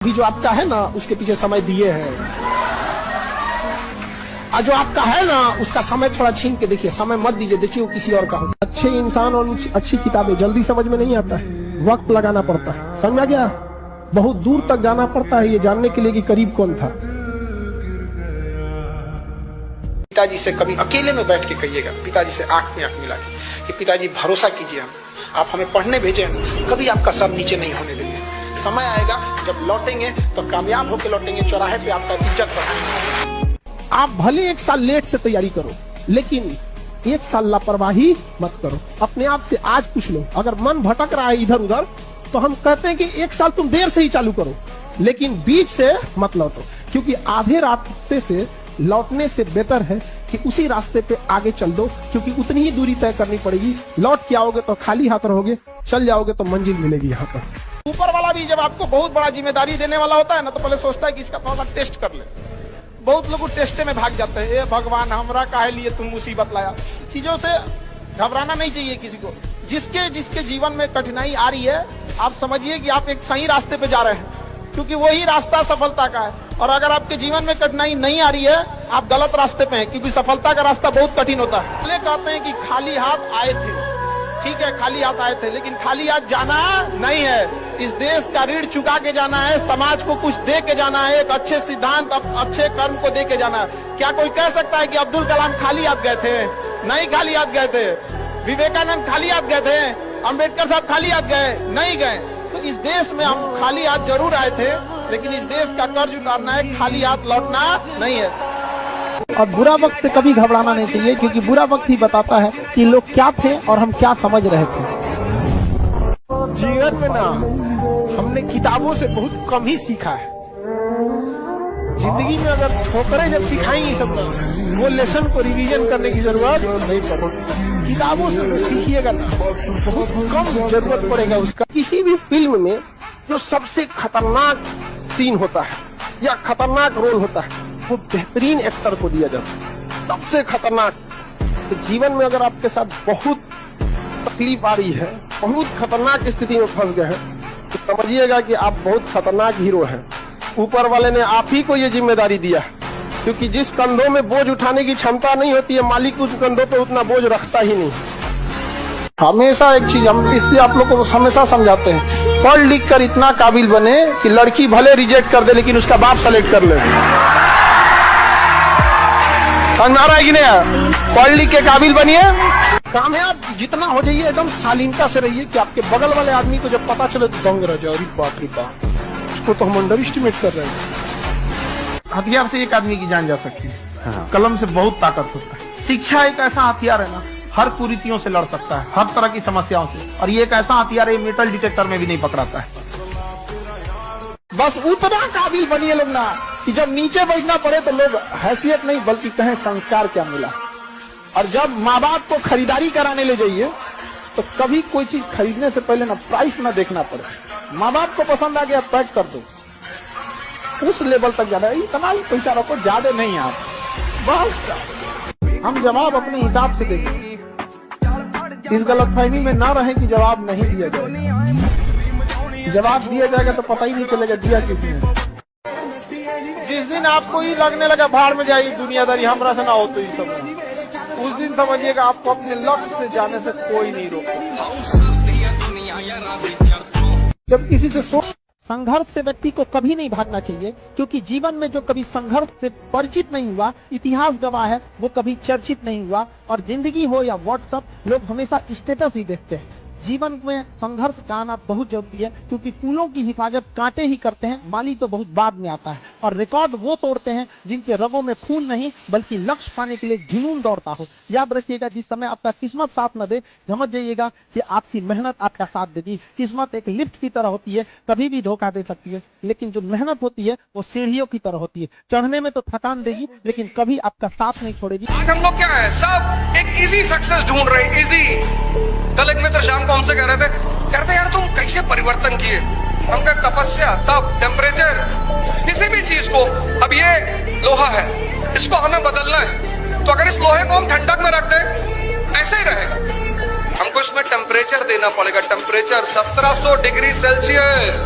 अभी जो आपका है ना उसके पीछे समय दिए हैं, और जो आपका है ना उसका समय थोड़ा छीन के देखिए, समय मत दीजिए, देखिए वो किसी और का हो। अच्छे इंसान और अच्छी किताबें जल्दी समझ में नहीं आता है, वक्त लगाना पड़ता है, समझा गया? बहुत दूर तक जाना पड़ता है ये जानने के लिए कि करीब कौन था। पिताजी से कभी अकेले में बैठ के कहिएगा, पिताजी से आंख में आंख मिला के कि पिताजी भरोसा कीजिए, आप हमें पढ़ने भेजे हैं, कभी आपका सर नीचे नहीं होने देंगे। समय आएगा जब लौटेंगे तो कामयाब होकर लौटेंगे, चौराहे पे आपका इज्जत बढ़ाएंगे। आप भले 1 साल लेट से तैयारी करो, लेकिन 1 साल लापरवाही मत करो। अपने आप से आज पूछ लो, अगर मन भटक रहा है इधर उधर तो हम कहते हैं कि 1 साल तुम देर से ही चालू करो, लेकिन बीच से मत लौटो, क्योंकि आधे रास्ते से लौटने से बेटर है कि उसी रास्ते पे आगे चल दो, क्योंकि उतनी ही दूरी तय करनी पड़ेगी। लौट के आओगे तो खाली हाथ रहोगे, चल जाओगे तो मंजिल मिलेगी यहाँ पर। ऊपर वाला भी जब आपको बहुत बड़ा जिम्मेदारी देने वाला होता है ना, तो पहले सोचता है कि इसका थोड़ा टेस्ट कर ले। बहुत लोग टेस्टे में भाग जाते हैं, ए भगवान हमरा काहे लिए तुम मुसीबत लाया। चीजों से घबराना नहीं चाहिए किसी को। जिसके जीवन में कठिनाई आ रही है, आप समझिए कि आप एक सही रास्ते पे जा रहे हैं, क्योंकि वही रास्ता सफलता का है। और अगर आपके जीवन में कठिनाई नहीं आ रही है, आप गलत रास्ते पे हैं, क्योंकि सफलता का रास्ता बहुत कठिन होता है। पहले कहते हैं कि खाली हाथ आए थे, ठीक है खाली हाथ आए थे, लेकिन खाली हाथ जाना नहीं है। इस देश का ऋण चुका के जाना है, समाज को कुछ दे के जाना है, एक अच्छे सिद्धांत अच्छे कर्म को दे के जाना है। क्या कोई कह सकता है कि अब्दुल कलाम खाली हाथ गए थे? नहीं खाली हाथ गए थे। विवेकानंद खाली हाथ गए थे? अम्बेडकर साहब खाली हाथ गए? नहीं गए। तो इस देश में हम खाली हाथ जरूर आए थे, लेकिन इस देश का कर्ज उतारना है, खाली हाथ लौटना नहीं है। और बुरा वक्त से कभी घबराना नहीं चाहिए, क्योंकि बुरा वक्त ही बताता है कि लोग क्या थे और हम क्या समझ रहे थे। जीवन में ना हमने किताबों से बहुत कम ही सीखा है। जिंदगी में अगर ठोकरें जब सिखाएंगी सब, वो लेसन को रिवीजन करने की जरूरत नहीं पड़ेगी। किताबों से सीखिएगा ना, बहुत कम जरूरत पड़ेगा उसका। किसी भी फिल्म में जो सबसे खतरनाक सीन होता है या खतरनाक रोल होता है, वो बेहतरीन एक्टर को दिया जाता है, सबसे खतरनाक। तो जीवन में अगर आपके साथ बहुत तकलीफ आ रही है, बहुत खतरनाक स्थिति में फंस गए हैं, तो समझिएगा कि आप बहुत खतरनाक हीरो हैं। ऊपर वाले ने आप ही को ये जिम्मेदारी दिया है, क्योंकि जिस कंधों में बोझ उठाने की क्षमता नहीं होती है, मालिक उस कंधों पे उतना बोझ रखता ही नहीं। हमेशा एक चीज हम इसलिए आप लोगों को हमेशा समझाते हैं, पढ़ लिख कर इतना काबिल बने कि लड़की भले रिजेक्ट कर दे, लेकिन उसका बाप सेलेक्ट कर ले। समझ आ रहा है कि नहीं? पढ़ लिख के काबिल बनिए, कामयाब जितना हो जाइए, एकदम शालीनता से रहिए कि आपके बगल वाले आदमी को जब पता चले तो दंग रह जाए, अरे बाप रे बाप, उसको तो हम अंडर एस्टिमेट कर रहे हैं। हथियार से एक आदमी की जान जा सकती है, हाँ। कलम से बहुत ताकत होता है। शिक्षा एक ऐसा हथियार है ना, हर कुरीतियों से लड़ सकता है, हर तरह की समस्याओं से। और ये एक ऐसा हथियार है, मेटल डिटेक्टर में भी नहीं पकड़ाता है। बस उतना काबिल बनिए लोग ना कि जब नीचे बैठना पड़े तो लोग हैसियत नहीं बल्कि कहें संस्कार क्या मिला। और जब माँ बाप को खरीदारी कराने ले जाइए तो कभी कोई चीज खरीदने से पहले ना प्राइस ना देखना पड़े। माँ बाप को पसंद आ गया, पैक कर दो, उस लेवल तक जाना। इतना ही पैसा रखो, ज्यादा नहीं आप, बस। हम जवाब अपने हिसाब से देंगे, इस गलतफहमी में ना रहे कि जवाब नहीं दिया जाएगा। जवाब दिया जाएगा तो पता ही नहीं चलेगा दिया किसने। जिस दिन आपको ही लगने लगा भाड़ में जाएगी दुनियादारी, हमरा से ना हो तो ही सब, उस दिन समझिएगा आपको अपने लक्ष्य से जाने से कोई नहीं रोकता। जब किसी से संघर्ष से व्यक्ति को कभी नहीं भागना चाहिए, क्योंकि जीवन में जो कभी संघर्ष से परिचित नहीं हुआ, इतिहास गवाह है, वो कभी चर्चित नहीं हुआ। और जिंदगी हो या व्हाट्सएप, लोग हमेशा स्टेटस ही देखते हैं। जीवन में संघर्ष का आना बहुत जरूरी है, क्योंकि फूलों की हिफाजत कांटे ही करते हैं, माली तो बहुत बाद में आता है। और रिकॉर्ड वो तोड़ते हैं जिनके रगों में खून नहीं बल्कि लक्ष्य पाने के लिए जुनून दौड़ता हो। याद रखिएगा, जिस समय आपका किस्मत साथ न दे, समझ जाइएगा कि आपकी मेहनत आपका साथ देगी। किस्मत एक लिफ्ट की तरह होती है, कभी भी धोखा दे सकती है, लेकिन जो मेहनत होती है वो सीढ़ियों की तरह होती है। चढ़ने में तो थकान देगी, लेकिन कभी आपका साथ नहीं छोड़ेगी। हम लोग क्या है, सब एक इजी सक्सेस ढूंढ रहे, इजी। कल एक मित्र शाम को हमसे कह रहे थे, कहते यार तुम कैसे परिवर्तन किए? हम कहा तपस्या, तप, टेम्परेचर, किसी भी चीज को। अब ये लोहा है, इसको हमें बदलना है, तो अगर इस लोहे को हम ठंडक में रख दें, ऐसे ही रहेगा। हमको इसमें टेम्परेचर देना पड़ेगा। Temperature 1700 degree Celsius.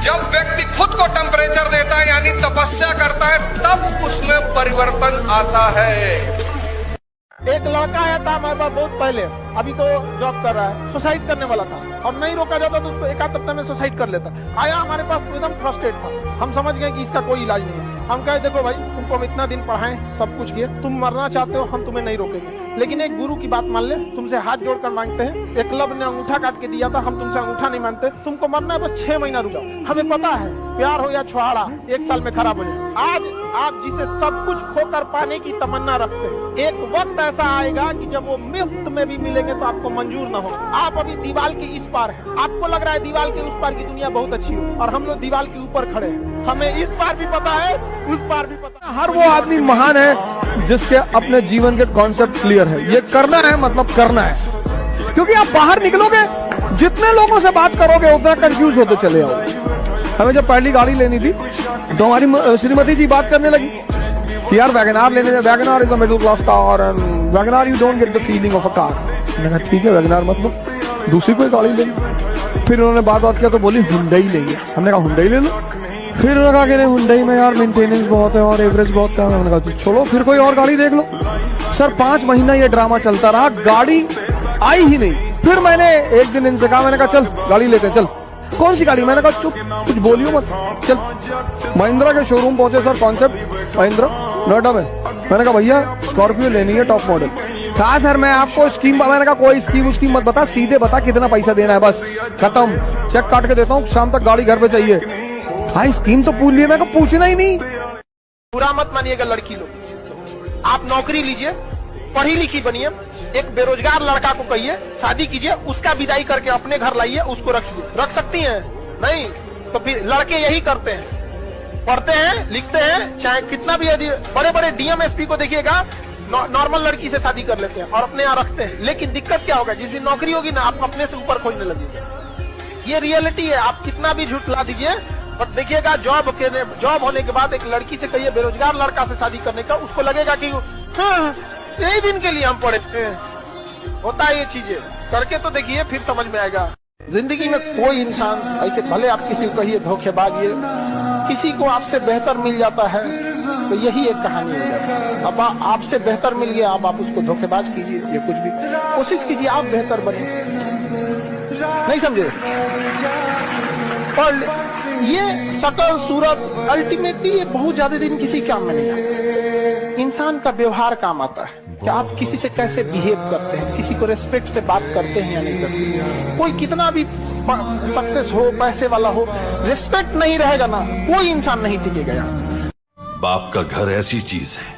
जब व्यक्ति खुद को टेम्परेचर देता है यानी तपस्या करता है, तब उसमें परिवर्तन आता है। एक लड़का आया था हमारे पास बहुत पहले, अभी तो जॉब कर रहा है, सुसाइड करने वाला था और नहीं रोका जाता तो उसको एक आध हफ्ते में सुसाइड कर लेता। आया हमारे पास तो एकदम फ्रस्ट्रेट था, हम समझ गए कि इसका कोई इलाज नहीं है। हम कहे देखो भाई, तुमको हम इतना दिन पढ़ाएं, सब कुछ किए, तुम मरना चाहते हो, हम तुम्हें नहीं रोकेंगे, लेकिन एक गुरु की बात मान ले, तुमसे हाथ जोड़कर मांगते हैं। एकलव्य ने अंगूठा काट के दिया था, हम तुमसे अंगूठा नहीं मांगते, तुमको मरना है बस 6 महीना रुक जाओ। हमें पता है प्यार हो या छुहाड़ा 1 साल में खराब हो जाए। आज आप जिसे सब कुछ खोकर पाने की तमन्ना रखते हैं, एक वक्त ऐसा आएगा कि जब वो मुफ्त में भी मिलेंगे तो आपको मंजूर न हो। आप अभी दीवार के इस पार हैं, आपको लग रहा है दीवार के उस पार की दुनिया बहुत अच्छी हो, और हम लोग दीवार के ऊपर खड़े हैं। हमें इस पार भी पता है, उस पार भी पता है। हर वो आदमी महान है जिसके अपने जीवन के कॉन्सेप्ट क्लियर है। ये करना है मतलब करना है, क्योंकि आप बाहर निकलोगे, जितने लोगों से बात करोगे उतना कंफ्यूज होते चले आओगे। हमें जब पहली गाड़ी लेनी थी तो हमारी श्रीमती जी बात करने लगी कि यार वैगनार लेने जाए, WagonR is a middle class car and WagonR you don't get the feeling of a car. मैंने कहा ठीक है वैगनार मत लो, दूसरी कोई गाड़ी ले लो। फिर उन्होंने बात किया तो बोली हुंडई लेंगे। हमने कहा हुंडई ले लो। फिर उन्होंने कहा कि नहीं हुंडई में यार मेंटेनेंस बहुत है और एवरेज बहुत है। मैंने कहा चलो फिर कोई और गाड़ी देख लो। सर 5 महीना ये ड्रामा चलता रहा, गाड़ी आई ही नहीं। फिर मैंने एक दिन इनसे कहा, मैंने कहा चल गाड़ी लेते हैं, चल। कौन सी गाड़ी? मैंने कहा चुप, कुछ बोलियो मत, चल। महिंद्रा के शोरूम पहुंचे सर, कॉन्सेप्ट महिंद्रा नोएडा में। मैंने कहा भैया स्कॉर्पियो लेनी है टॉप मॉडल। कहा सर मैं आपको स्कीम, मैंने कहा कोई स्कीम उसकी मत बता, सीधे बता कितना पैसा देना है, बस खत्म, चेक काट के देता हूँ, शाम तक गाड़ी घर पे चाहिए। भाई स्कीम तो पूछ लिए, मैं पूछना ही नहीं। बुरा मत मानिएगा लड़की लोग, आप नौकरी लीजिए, पढ़ी लिखी बनिए, एक बेरोजगार लड़का को कहिए शादी कीजिए, उसका विदाई करके अपने घर लाइए, उसको रखिए। रख सकती हैं? नहीं तो फिर लड़के यही करते हैं, पढ़ते हैं, लिखते हैं, चाहे कितना भी, यदि बड़े बड़े डीएम एसपी को देखिएगा नॉर्मल लड़की से शादी कर लेते हैं और अपने यहाँ रखते हैं। लेकिन दिक्कत क्या होगा, जिस दिन नौकरी होगी ना, आप अपने से ऊपर खोजने लगेंगे। ये रियलिटी है, आप कितना भी झूठ ला दीजिए, बट देखिएगा जॉब होने के बाद एक लड़की से कहिए बेरोजगार लड़का से शादी करने का, उसको लगेगा कि हाँ, यही दिन के लिए हम पढ़े थे। होता है ये चीजें, करके तो देखिए फिर समझ में आएगा। जिंदगी में कोई इंसान ऐसे, भले आप किसी को कहिए धोखेबाज, ये किसी को आपसे बेहतर मिल जाता है तो यही एक कहानी हो जाती है। अब आपसे बेहतर मिल गया, अब आप उसको धोखेबाज कीजिए, ये कुछ भी कोशिश कीजिए आप बेहतर बने, नहीं समझे? और ये शकल सूरत अल्टीमेटली ये बहुत ज्यादा दिन किसी काम में नहीं आता। इंसान का व्यवहार काम आता है कि आप किसी से कैसे बिहेव करते हैं, किसी को रेस्पेक्ट से बात करते हैं या नहीं करते। कोई कितना भी सक्सेस हो, पैसे वाला हो, रेस्पेक्ट नहीं रहेगा ना, कोई इंसान नहीं टिकेगा यहाँ। बाप का घर ऐसी चीज है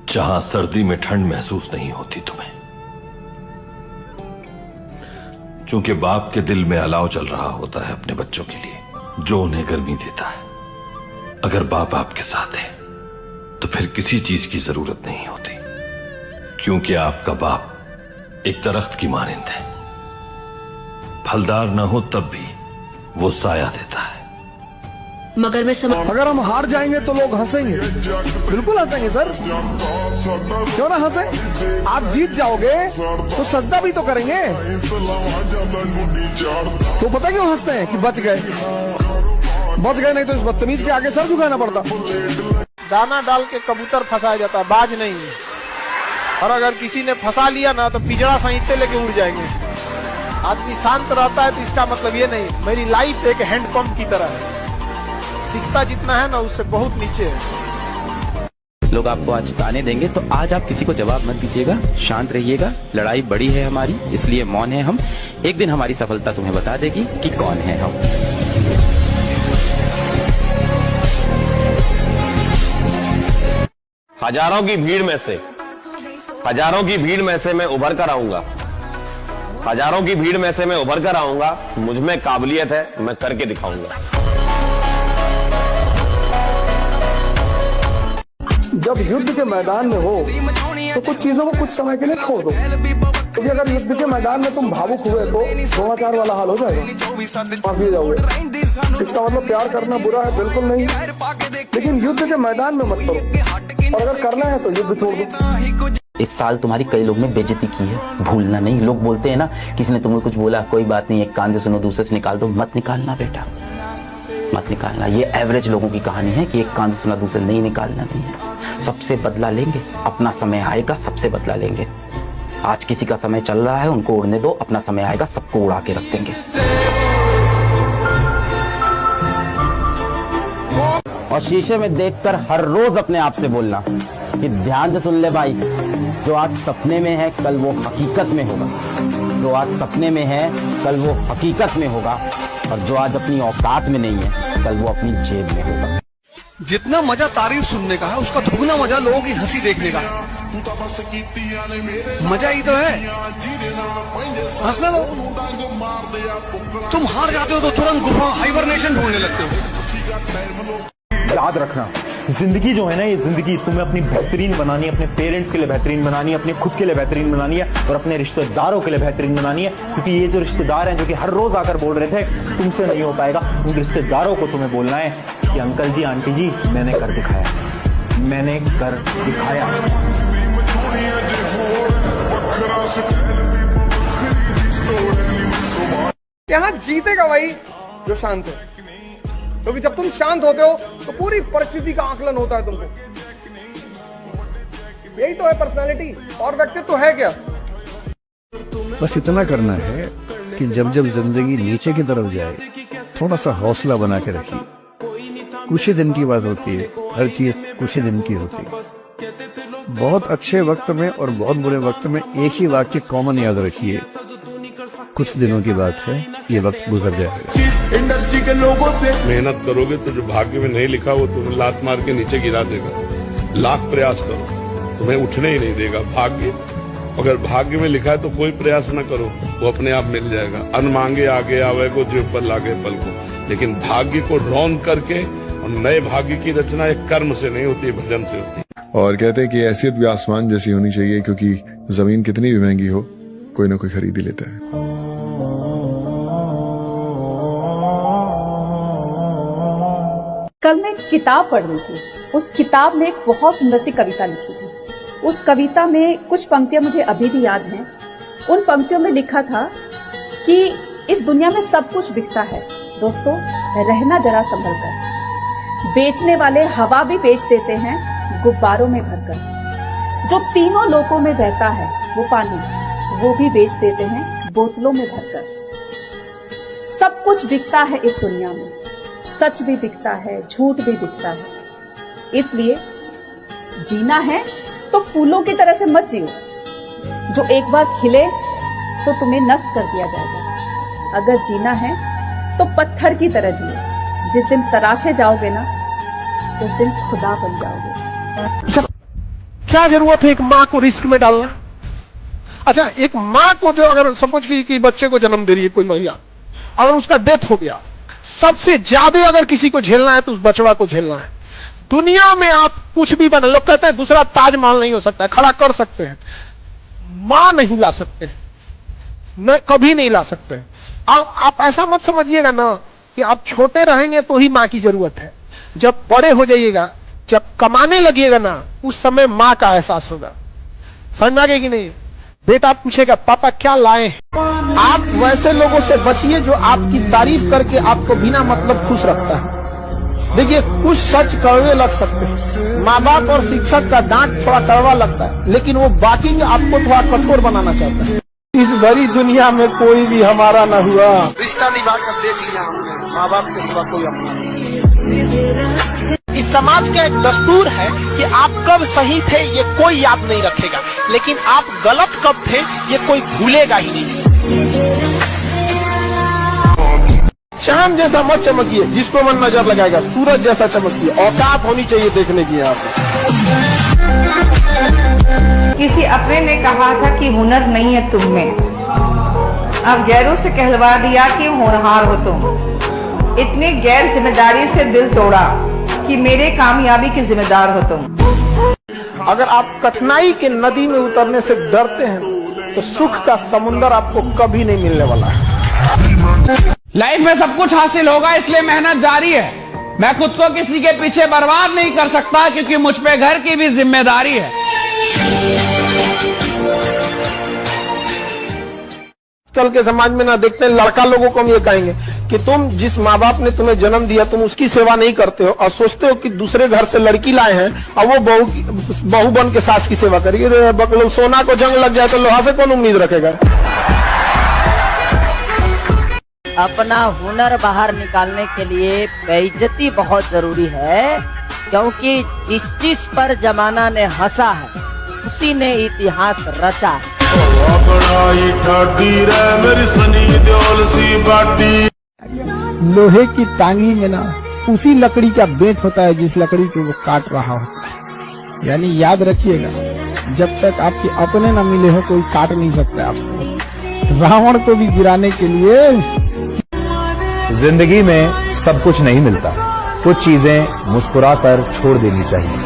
जहां सर्दी में ठंड महसूस नहीं होती तुम्हें, चूंकि बाप के दिल में अलाव चल रहा होता है अपने बच्चों के लिए, जो उन्हें गर्मी देता है। अगर बाप आपके साथ है तो फिर किसी चीज की जरूरत नहीं होती, क्योंकि आपका बाप एक दरख्त की मानिंद है, फलदार ना हो तब भी वो साया देता है। मगर मैं अगर हम हार जाएंगे तो लोग हंसेंगे, बिल्कुल हंसेंगे सर, क्यों ना हंसे? आप जीत जाओगे तो सजदा भी तो करेंगे। तो पता क्यों हंसते हैं कि बच गए, नहीं तो इस बदतमीज के आगे सर झुकाना पड़ता। दाना डाल के कबूतर फंसाया जाता है, बाज नहीं। और अगर किसी ने फंसा लिया ना तो पिजड़ा सहित लेके उड़ जाएंगे। आदमी शांत रहता है तो इसका मतलब ये नहीं मेरी लाइफ एक हैंडपंप की तरह है, दिखता जितना है ना उससे बहुत नीचे है। लोग आपको आज ताने देंगे तो आज आप किसी को जवाब मत दीजिएगा, शांत रहिएगा। लड़ाई बड़ी है हमारी, इसलिए मौन है हम। एक दिन हमारी सफलता तुम्हें बता देगी कि कौन है हम। हजारों की भीड़ में से मैं उभर कर आऊंगा, हजारों की भीड़ में से मैं उभर कर आऊंगा। मुझ में काबिलियत है, मैं करके दिखाऊंगा। जब युद्ध के मैदान में हो तो कुछ चीजों को कुछ समय के लिए छोड़ दो, क्योंकि अगर युद्ध के मैदान में तुम भावुक हुए तो समाचार वाला हाल हो जाएगा, माफी जाओगे। इसका मतलब प्यार करना बुरा है, बिल्कुल नहीं, लेकिन युद्ध के मैदान में मत करो, और अगर करना है तो युद्ध छोड़ दो। इस साल तुम्हारी कई लोग ने बेइज्जती की है, भूलना नहीं। लोग बोलते हैं ना, किसी ने तुम्हें कुछ बोला, कोई बात नहीं, एक कान से सुनो दूसरे से निकाल दो। मत निकालना बेटा, मत निकालना। ये एवरेज लोगों की कहानी है कि एक कान से सुना दूसरे, नहीं निकालना नहीं है। सबसे बदला लेंगे, अपना समय आएगा, सबसे बदला लेंगे। आज किसी का समय चल रहा है, उनको उड़ने दो, अपना समय आएगा, सबको उड़ा के रख देंगे। और शीशे में देखकर हर रोज अपने आप से बोलना कि ध्यान से सुन ले भाई, जो आज सपने में है कल वो हकीकत में होगा, जो आज सपने में है कल वो हकीकत में होगा, और जो आज अपनी औकात में नहीं है कल वो अपनी जेब में होगा। जितना मजा तारीफ सुनने का है, उसका दुगना मजा लोगों की हंसी देखने का है। मजा ही तो है, हंसना दो। तुम हार जाते हो तो तुरंत गुफा हाइबरनेशन ढूंढने लगते हो। याद रखना, जिंदगी जो है ना, ये जिंदगी तुम्हें अपनी बेहतरीन बनानी है, अपने पेरेंट्स के लिए बेहतरीन बनानी है, अपने खुद के लिए बेहतरीन बनानी है, और अपने रिश्तेदारों के लिए बेहतरीन बनानी है। क्योंकि ये जो रिश्तेदार हैं जो कि हर रोज आकर बोल रहे थे तुमसे नहीं हो पाएगा, उन रिश्तेदारों को तुम्हें बोलना है कि अंकल जी, आंटी जी, मैंने कर दिखाया, मैंने कर दिखाया। यहाँ जीतेगा वही जो शांत है, क्योंकि जब तुम शांत होते हो तो पूरी परिस्थिति का आकलन होता है तुमको। यही तो है पर्सनालिटी, और व्यक्तित्व तो है क्या? बस इतना करना है कि जब जब जिंदगी नीचे की तरफ जाए, थोड़ा सा हौसला बना के रखिए। कुछ ही दिन की बात होती है, हर चीज कुछ ही दिन की होती है। बहुत अच्छे वक्त में और बहुत बुरे वक्त में एक ही वाक्य कॉमन याद रखिए, कुछ दिनों की बात है, ये वक्त गुजर जाएगा। इंडस्ट्री के लोगों से मेहनत करोगे तो जो भाग्य में नहीं लिखा वो तुम्हें लात मार के नीचे गिरा देगा। लाख प्रयास करो, तुम्हें उठने ही नहीं देगा भाग्य। अगर भाग्य में लिखा है तो कोई प्रयास न करो, वो अपने आप मिल जाएगा। अन मांगे आगे आवे को, जो पर लागे पल को। लेकिन भाग्य को रौंद करके और नए भाग्य की रचना एक कर्म से नहीं होती, भजन से होती है। और कहते हैं कि हैसियत भी आसमान जैसी होनी चाहिए, क्योंकि जमीन कितनी भी महंगी हो, कोई ना कोई खरीद ही लेता है। कल मैं एक किताब पढ़ रही थी, उस किताब में एक बहुत सुंदर सी कविता लिखी थी। उस कविता में कुछ पंक्तियां मुझे अभी भी याद हैं। उन पंक्तियों में लिखा था कि इस दुनिया में सब कुछ बिकता है दोस्तों, रहना जरा संभल कर। बेचने वाले हवा भी बेच देते हैं गुब्बारों में भरकर। जो तीनों लोकों में बहता है वो पानी, वो भी बेच देते हैं बोतलों में भरकर। सब कुछ बिकता है इस दुनिया में, सच भी बिकता है, झूठ भी बिकता है। इसलिए जीना है तो फूलों की तरह से मत जियो, जो एक बार खिले तो तुम्हें नष्ट कर दिया जाएगा। अगर जीना है तो पत्थर की तरह जियो, जिस दिन तराशे जाओगे ना उस दिन खुदा बन जाओगे। क्या जरूरत है एक माँ को रिस्क में डालना? अच्छा, एक माँ को जो अगर सपोज कि बच्चे को जन्म दे रही है कोई महिला, अगर उसका डेथ हो गया, सबसे ज्यादा अगर किसी को झेलना है तो उस बचवा को झेलना है। दुनिया में आप कुछ भी बना, लोग कहते हैं दूसरा ताजमहल नहीं हो सकता, खड़ा कर सकते हैं, मां नहीं ला सकते, न कभी नहीं ला सकते। आप ऐसा मत समझिएगा ना कि आप छोटे रहेंगे तो ही माँ की जरूरत है। जब बड़े हो जाइएगा, जब कमाने लगिएगा ना, उस समय माँ का एहसास होगा। समझ में आ गया कि नहीं? बेटा पूछेगा पापा क्या लाए? आप वैसे लोगों से बचिए जो आपकी तारीफ करके आपको बिना मतलब खुश रखता है। देखिए, कुछ सच कड़वे लग सकते हैं, माँ बाप और शिक्षक का डांट थोड़ा कड़वा लगता है, लेकिन वो बाकी में आपको थोड़ा कठोर बनाना चाहता है। इस भरी दुनिया में कोई भी हमारा न हुआ, रिश्ता निभा कर देख लिया हमने, माँ बाप के सिवा कोई अपना नहीं। इस समाज का एक दस्तूर है कि आप कब सही थे ये कोई याद नहीं रखेगा, लेकिन आप गलत कब थे ये कोई भूलेगा ही नहीं। चांद जैसा मत चमकिए, जिसको मन नजर लगाएगा, सूरज जैसा चमकिए, औकात होनी चाहिए देखने की। यहाँ पे किसी अपने ने कहा था कि हुनर नहीं है तुम में, अब गैरों से कहलवा दिया कि होनहार हो तुम। इतनी गैर जिम्मेदारी से दिल तोड़ा कि मेरे कामयाबी की जिम्मेदार हो तुम। अगर आप कठिनाई के नदी में उतरने से डरते हैं तो सुख का समुंदर आपको कभी नहीं मिलने वाला है। लाइफ में सब कुछ हासिल होगा, इसलिए मेहनत जारी है। मैं खुद को किसी के पीछे बर्बाद नहीं कर सकता, क्योंकि मुझ पे घर की भी जिम्मेदारी है। आजकल के समाज में ना देखते हैं, लड़का लोगों को हम ये कहेंगे कि तुम जिस माँ बाप ने तुम्हें जन्म दिया तुम उसकी सेवा नहीं करते हो और सोचते हो कि दूसरे घर से लड़की लाए हैं और वो बहू बन के सास की सेवा करेगी। सोना को जंग लग जाए तो लोहा से कौन उम्मीद रखेगा। अपना हुनर बाहर निकालने के लिए बेइज्जती बहुत जरूरी है, क्योंकि जिस पर जमाना ने हंसा है उसी ने इतिहास रचा है। लोहे की टांगी में ना उसी लकड़ी का बेंट होता है जिस लकड़ी को वो काट रहा होता है। यानी याद रखिएगा, जब तक आपके अपने न मिले हो कोई काट नहीं सकता आपको। रावण को भी गिराने के लिए जिंदगी में सब कुछ नहीं मिलता, कुछ चीजें मुस्कुराकर छोड़ देनी चाहिए।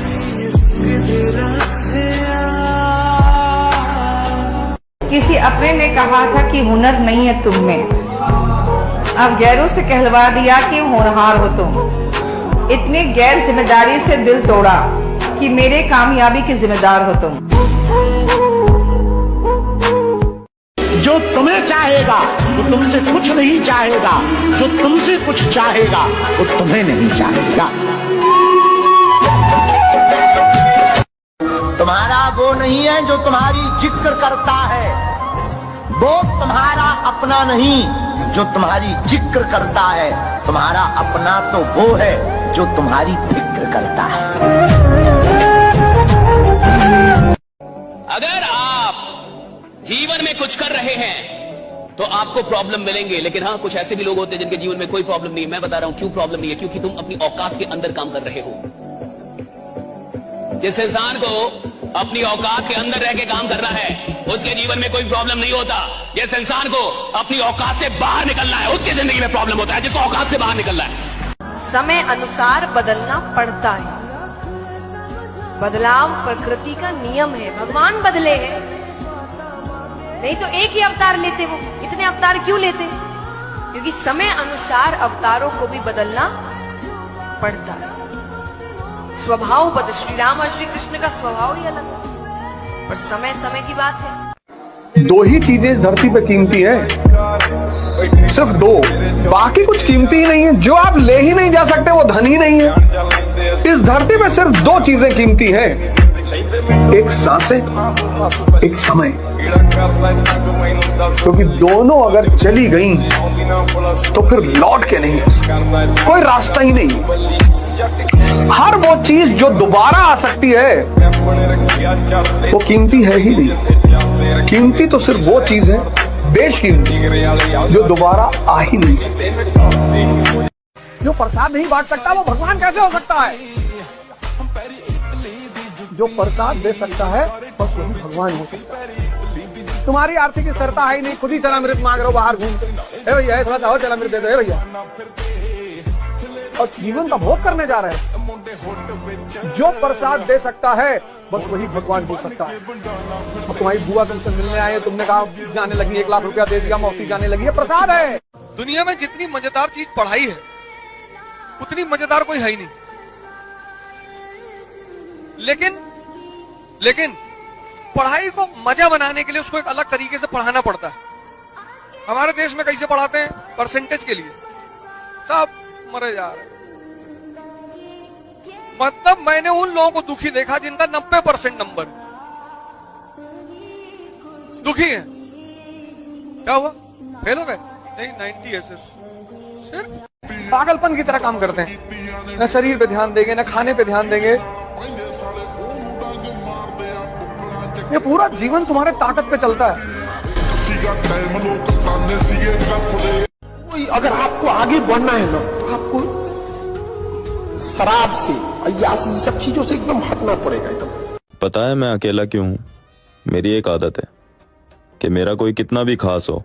किसी अपने ने कहा था कि हुनर नहीं है तुम में, अब गैरों से कहलवा दिया कि होनहार हो तुम। इतनी गैर जिम्मेदारी से दिल तोड़ा कि मेरे कामयाबी के जिम्मेदार हो तुम। जो तुम्हें चाहेगा वो तुमसे कुछ नहीं चाहेगा, जो तुमसे कुछ चाहेगा वो तुम्हें नहीं चाहेगा। तुम्हारा वो नहीं है जो तुम्हारी जिक्र करता है, वो तुम्हारा अपना नहीं जो तुम्हारी जिक्र करता है। तुम्हारा अपना तो वो है जो तुम्हारी फिक्र करता है। अगर आप जीवन में कुछ कर रहे हैं तो आपको प्रॉब्लम मिलेंगे, लेकिन हाँ कुछ ऐसे भी लोग होते हैं जिनके जीवन में कोई प्रॉब्लम नहीं है। मैं बता रहा हूं क्यों प्रॉब्लम नहीं है, क्योंकि तुम अपनी औकात के अंदर काम कर रहे हो। जिस इंसान को अपनी औकात के अंदर रह के काम करना है उसके जीवन में कोई प्रॉब्लम नहीं होता। जिस इंसान को अपनी औकात से बाहर निकलना है उसकी जिंदगी में प्रॉब्लम होता है, जिसको औकात से बाहर निकलना है। समय अनुसार बदलना पड़ता है, बदलाव प्रकृति का नियम है। भगवान बदले हैं, नहीं तो एक ही अवतार लेते, वो इतने अवतार क्यों लेते? क्योंकि समय अनुसार अवतारों को भी बदलना पड़ता है। स्वभाव बदल, श्री राम और श्री कृष्ण का स्वभाव ही अलग है, पर समय समय की बात है। दो ही चीजें इस धरती पे कीमती है, सिर्फ दो, बाकी कुछ कीमती ही नहीं है। जो आप ले ही नहीं जा सकते वो धन ही नहीं है। इस धरती पे सिर्फ दो चीजें कीमती है, एक सांसें, एक समय। क्योंकि दोनों अगर चली गई तो फिर लौट के नहीं आ सकती, कोई रास्ता ही नहीं। हर वो चीज जो दोबारा आ सकती है वो कीमती है ही नहीं। कीमती तो सिर्फ वो चीज है, बेशकीमती, जो दोबारा आ ही नहीं सकती। जो प्रसाद नहीं बांट सकता वो भगवान कैसे हो सकता है? जो प्रसाद दे सकता है बस वही भगवान हो सकता है। तुम्हारी आर्थिक स्थिरता है ही नहीं, खुद ही चला मृत मांग रहे हो बाहर घूम के। भैया थोड़ा सा और चला मृत दे दो भैया, और जीवन का भोग करने जा रहे हैं। जो प्रसाद दे सकता है बस वही भगवान हो सकता है। अब तुम्हारी बुआ तुमसे मिलने आए, तुमने कहा जाने लगी, 1 लाख रुपया दे दिया, मौसी जाने लगी, है प्रसाद है। दुनिया में जितनी मजेदार चीज पढ़ाई है उतनी मजेदार कोई है ही नहीं। लेकिन पढ़ाई को मजा बनाने के लिए उसको एक अलग तरीके से पढ़ाना पड़ता है। हमारे देश में कैसे पढ़ाते हैं? परसेंटेज के लिए, सब मरे जा रहे। मतलब मैंने उन लोगों को दुखी देखा जिनका 90% नंबर, दुखी है। क्या हुआ? फेल हो गए? नहीं, 90 है सिर्फ। पागलपन की तरह काम करते हैं, न शरीर पे ध्यान देंगे, न खाने पे ध्यान देंगे। ये पूरा जीवन तुम्हारे ताकत पे चलता है। अगर आपको आगे बढ़ना है ना तो आपको शराब से, अय्यासी, सब चीजों से एकदम हटना पड़ेगा एकदम। पता है मैं अकेला क्यों हूँ? मेरी एक आदत है कि मेरा कोई कितना भी खास हो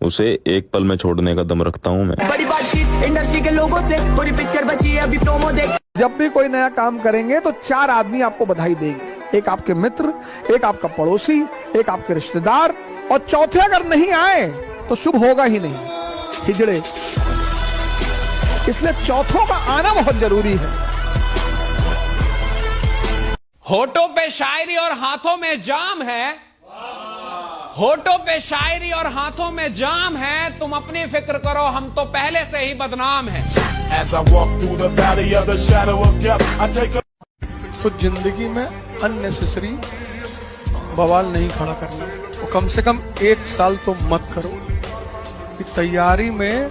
उसे एक पल में छोड़ने का दम रखता हूँ मैं। बड़ी बातचीत इंडस्ट्री के लोगों से, पूरी पिक्चर बची है अभी प्रोमो देख। जब भी कोई नया काम करेंगे तो 4 आदमी आपको बधाई देंगे, एक आपके मित्र, एक आपका पड़ोसी, एक आपके रिश्तेदार, और चौथे अगर नहीं आए तो शुभ होगा ही नहीं, हिजड़े। इसलिए चौथों का आना बहुत जरूरी है। होठों पे शायरी और हाथों में जाम है, होठों पे शायरी और हाथों में जाम है, तुम अपनी फिक्र करो, हम तो पहले से ही बदनाम हैं। तो जिंदगी में अननेसेसरी बवाल नहीं खड़ा करना, तो कम से कम 1 साल तो मत करो। कि तैयारी में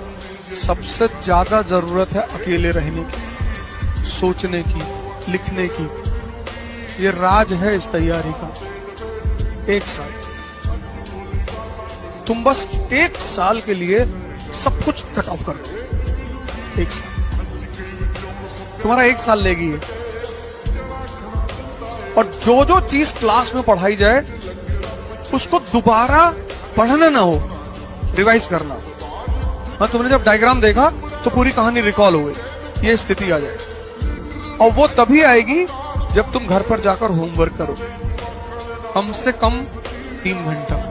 सबसे ज्यादा जरूरत है अकेले रहने की, सोचने की, लिखने की। ये राज है इस तैयारी का। 1 साल तुम बस 1 साल के लिए सब कुछ कट ऑफ कर दो। 1 साल तुम्हारा 1 साल लेगी ये। और जो जो चीज क्लास में पढ़ाई जाए उसको दोबारा पढ़ना ना हो, रिवाइज करना। हाँ, तुमने जब डायग्राम देखा तो पूरी कहानी रिकॉल हो गई, ये स्थिति आ जाए। और वो तभी आएगी जब तुम घर पर जाकर होमवर्क करो, कम से कम 3 घंटा।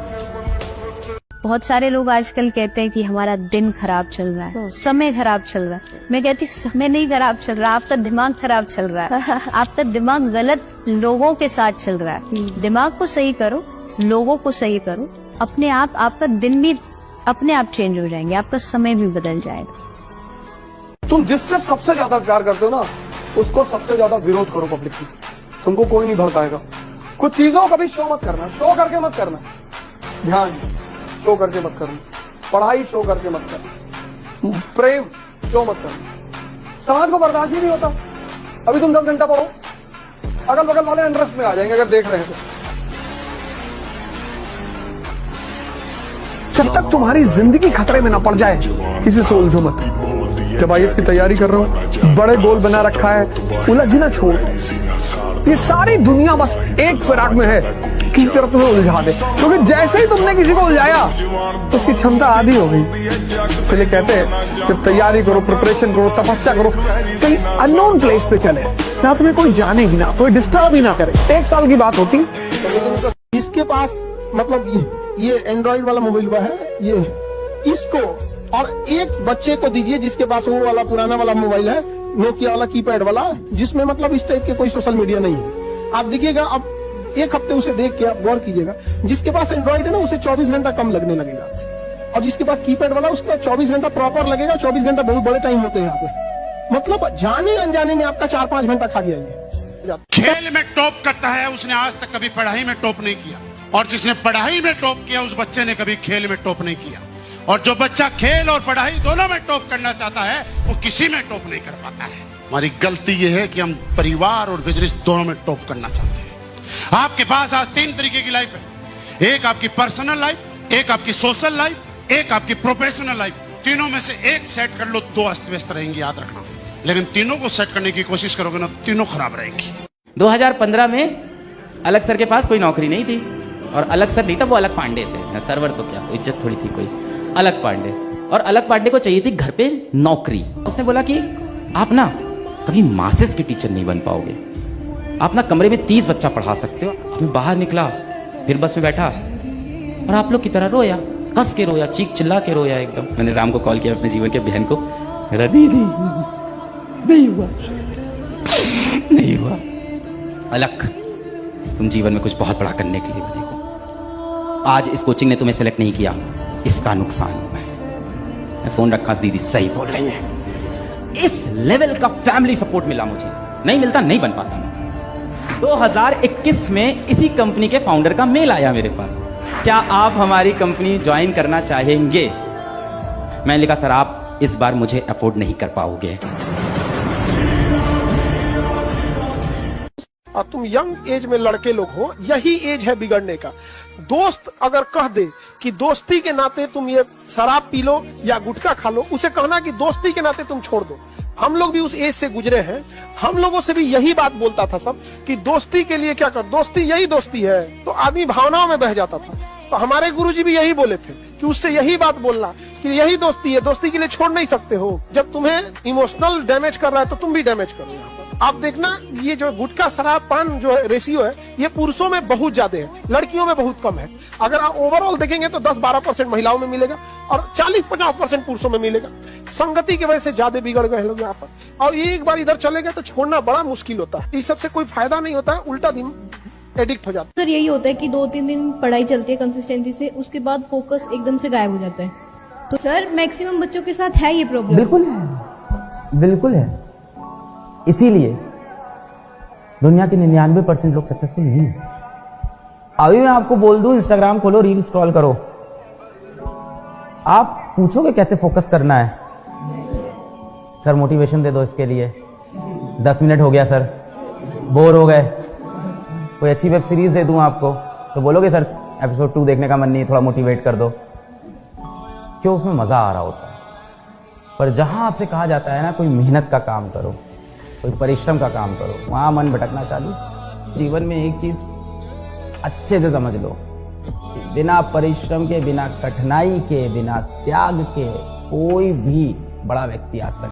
बहुत सारे लोग आजकल कहते हैं कि हमारा दिन खराब चल रहा है, समय खराब चल रहा है। मैं कहती हूँ समय नहीं खराब चल रहा, आपका दिमाग खराब चल रहा है। आपका दिमाग गलत लोगों के साथ चल रहा है। दिमाग को सही करो, लोगों को सही करो, अपने आप आपका दिन भी अपने आप चेंज हो जाएंगे, आपका समय भी बदल जाएगा। तुम जिससे सबसे ज्यादा प्यार करते हो ना, उसको सबसे ज्यादा विरोध करो पब्लिकली, तुमको कोई नहीं भड़काएगा। कुछ चीजों का भी शो मत करना, शो करके मत करना, ध्यान शो करके मत करना, पढ़ाई शो करके मत करना, प्रेम शो मत करना। समाज को बर्दाश्त ही नहीं होता। अभी तुम 10 घंटा पढ़ो, अगल बगल वाले इंटरेस्ट में आ जाएंगे अगर देख रहे हैं तो। जब तक तुम्हारी जिंदगी खतरे में ना पड़ जाए, किसी से उलझो मत। जब IAS की तैयारी कर रहे हो, बड़े गोल बना रखा है, उलझना छोड़। ये सारी दुनिया बस एक फिराक में है, किसी तरह तुम्हें उलझा दे। क्योंकि जैसे ही तुमने किसी को उलझाया, उसकी क्षमता आधी हो गई। इसलिए कहते हैं जब तैयारी करो, प्रिपरेशन करो, तपस्या करो, कहीं अननोन प्लेस पे चले, ना तुम्हें कोई जाने भी ना, कोई डिस्टर्ब ही ना करे। 1 साल की बात होती। इसके पास मतलब ये एंड्रॉइड वाला मोबाइल है, ये इसको और एक बच्चे को दीजिए जिसके पास वो वाला पुराना वाला मोबाइल है, नोकिया वाला कीपैड वाला, जिसमें मतलब इस टाइप के कोई सोशल मीडिया नहीं है। आप देखिएगा, अब 1 हफ्ते उसे देख के आप गौर कीजिएगा, जिसके पास एंड्रॉइड है ना उसे 24 घंटा कम लगने लगेगा, और जिसके पास कीपैड वाला उसका 24 घंटा प्रॉपर लगेगा। 24 घंटा बहुत बड़े टाइम होते हैं यहाँ पे, मतलब जाने अनजाने में आपका 4-5 घंटा खा गया ये। खेल में टॉप करता है उसने आज तक कभी पढ़ाई में टॉप नहीं किया, और जिसने पढ़ाई में टॉप किया उस बच्चे ने कभी खेल में टॉप नहीं किया। और जो बच्चा खेल और पढ़ाई दोनों में टॉप करना चाहता है वो किसी में टॉप नहीं कर पाता है। हमारी गलती यह है कि हम परिवार और बिजनेस दोनों में टॉप करना चाहते हैं। आपके पास आज 3 तरीके की लाइफ है, एक आपकी पर्सनल लाइफ, एक आपकी सोशल लाइफ, एक आपकी प्रोफेशनल लाइफ। तीनों में से एक सेट कर लो, 2 अस्त व्यस्त रहेंगी, याद रखना। लेकिन तीनों को सेट करने की कोशिश करोगे ना, तीनों खराब रहेंगी। 2015 में अलग सर के पास कोई नौकरी नहीं थी, और अलग सर नहीं था, वो अलग पांडे थे। सर्वर तो क्या, इज्जत थोड़ी थी कोई, अलग पांडे। और अलग पांडे को चाहिए थी घर पे नौकरी। उसने बोला कि आप ना कभी मासेस के टीचर नहीं बन पाओगे, आप ना कमरे में 30 बच्चा पढ़ा सकते हो। मैं बाहर निकला, फिर बस में बैठा और आप लोग की तरह रोया, कस के रोया, चीख चिल्ला के रोया एकदम। मैंने राम को कॉल किया, अपने जीवन के बहन को, दीदी नहीं हुआ, नहीं हुआ। अलग, तुम जीवन में कुछ बहुत बड़ा करने के लिए बने हो। आज इस कोचिंग ने तुम्हें सेलेक्ट नहीं किया, इसका नुकसान हुआ है। मैं फोन रखा, दीदी सही बोल रही है। इस लेवल का फैमिली सपोर्ट मिला मुझे, नहीं मिलता नहीं बन पाता मैं। 2021 में इसी कंपनी के फाउंडर का मेल आया मेरे पास, क्या आप हमारी कंपनी ज्वाइन करना चाहेंगे? मैंने लिखा सर आप इस बार मुझे अफोर्ड नहीं कर पाओगे। और तुम यंग एज में लड़के लोग हो, यही एज है बिगड़ने का। दोस्त अगर कह दे कि दोस्ती के नाते तुम ये शराब पी लो या गुटखा खा लो, उसे कहना कि दोस्ती के नाते तुम छोड़ दो। हम लोग भी उस एज से गुजरे हैं, हम लोगों से भी यही बात बोलता था सब कि दोस्ती के लिए क्या कर, दोस्ती यही दोस्ती है। तो आदमी भावनाओं में बह जाता था। तो हमारे गुरुजी भी यही बोले थे कि उससे यही बात बोलना कि यही दोस्ती है, दोस्ती के लिए छोड़ नहीं सकते हो। जब तुम्हें इमोशनल डैमेज कर रहा है तो तुम भी डैमेज करो। यहाँ पर आप देखना, ये जो गुटखा शराब पान जो है रेशियो है, ये पुरुषों में बहुत ज्यादा है, लड़कियों में बहुत कम है। अगर आप ओवरऑल देखेंगे तो 10-12% महिलाओं में मिलेगा और 40-50% पुरुषों में मिलेगा। संगति की वजह से ज्यादा बिगड़ गए लोग यहाँ पर। और ये एक बार इधर चले गए तो छोड़ना बड़ा मुश्किल होता है। इस सबसे कोई फायदा नहीं होता है, उल्टा एडिक्ट हो जाते सर यही होता है कि 2-3 दिन पढ़ाई चलती है कंसिस्टेंसी से, उसके बाद फोकस एकदम से गायब हो जाता है। तो सर मैक्सिमम बच्चों के साथ है ये प्रॉब्लम। बिल्कुल है, बिल्कुल है। इसीलिए दुनिया के 99% लोग सक्सेसफुल नहीं है। अभी मैं आपको बोल दूं, इंस्टाग्राम खोलो, रील स्क्रॉल करो, आप पूछोगे कैसे फोकस करना है? सर मोटिवेशन दे दो इसके लिए। 10 मिनट हो गया सर, बोर हो गए, कोई अच्छी वेब सीरीज दे दूं आपको, तो बोलोगे सर एपिसोड 2 देखने का मन नहीं, थोड़ा मोटिवेट कर दो। क्यों? उसमें मजा आ रहा होता है। पर जहां आपसे कहा जाता है ना कोई मेहनत का काम करो, कोई परिश्रम का काम करो, वहां मन भटकना चालू। जीवन में एक चीज अच्छे से समझ लो, बिना परिश्रम के, बिना कठिनाई के, बिना त्याग के कोई भी बड़ा व्यक्ति आज तक